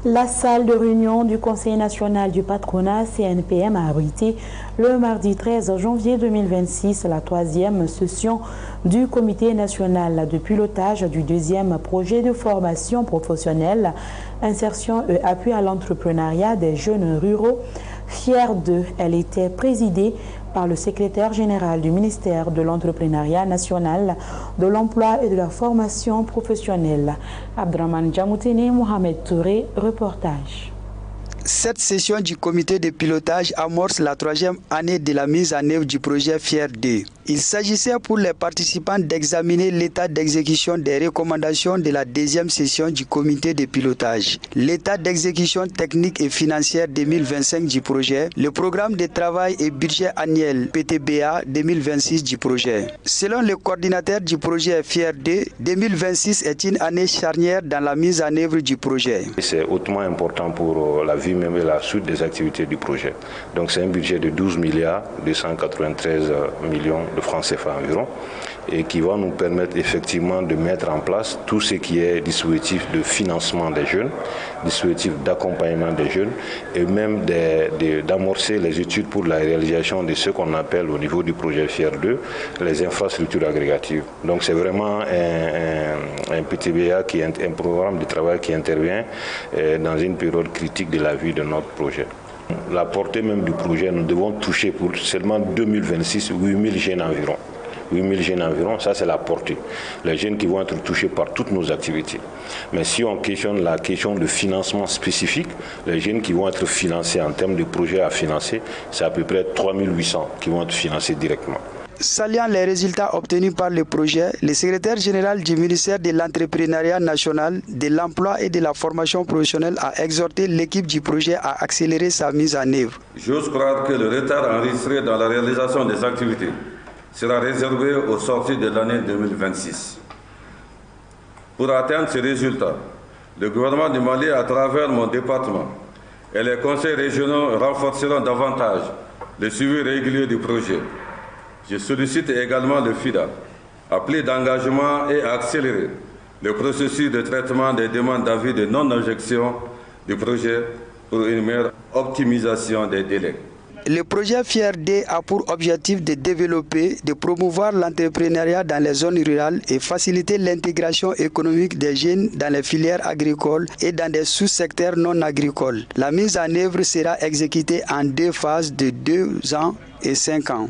La salle de réunion du Conseil national du patronat CNPM a abrité le mardi 13 janvier 2026 la 3e session du Comité national de pilotage du 2e projet de formation professionnelle, insertion et appui à l'entrepreneuriat des jeunes ruraux. Fière d'eux, elle était présidée par le secrétaire général du ministère de l'Entrepreneuriat national, de l'Emploi et de la formation professionnelle. Abdraman Djamoutene, Mohamed Touré, reportage. Cette session du comité de pilotage amorce la 3e année de la mise en œuvre du projet FIER 2. Il s'agissait pour les participants d'examiner l'état d'exécution des recommandations de la 2e session du comité de pilotage, l'état d'exécution technique et financière 2025 du projet, le programme de travail et budget annuel PTBA 2026 du projet. Selon le coordinateur du projet FIER 2, 2026 est une année charnière dans la mise en œuvre du projet. C'est hautement important pour la vie même et la suite des activités du projet. Donc c'est un budget de 12 milliards 293 millions de francs CFA environ, et qui va nous permettre effectivement de mettre en place tout ce qui est dispositif de financement des jeunes, dispositif d'accompagnement des jeunes, et même d'amorcer les études pour la réalisation de ce qu'on appelle au niveau du projet FIER 2, les infrastructures agrégatives. Donc c'est vraiment un PTBA qui est un programme de travail qui intervient dans une période critique de la vie de notre projet. La portée même du projet, nous devons toucher pour seulement 2026 8000 jeunes environ. 8000 jeunes environ, ça c'est la portée. Les jeunes qui vont être touchés par toutes nos activités. Mais si on questionne la question de financement spécifique, les jeunes qui vont être financés en termes de projets à financer, c'est à peu près 3800 qui vont être financés directement. Saluant les résultats obtenus par le projet, le secrétaire général du ministère de l'Entrepreneuriat national, de l'Emploi et de la formation professionnelle a exhorté l'équipe du projet à accélérer sa mise en œuvre. J'ose croire que le retard enregistré dans la réalisation des activités sera réservé aux sorties de l'année 2026. Pour atteindre ces résultats, le gouvernement du Mali, à travers mon département et les conseils régionaux, renforceront davantage le suivi régulier du projet. Je sollicite également le FIDA à plus d'engagement et à accélérer le processus de traitement des demandes d'avis de non-objection du projet pour une meilleure optimisation des délais. Le projet FIER 2 a pour objectif de développer, de promouvoir l'entrepreneuriat dans les zones rurales et faciliter l'intégration économique des jeunes dans les filières agricoles et dans des sous-secteurs non agricoles. La mise en œuvre sera exécutée en 2 phases de 2 ans et 5 ans.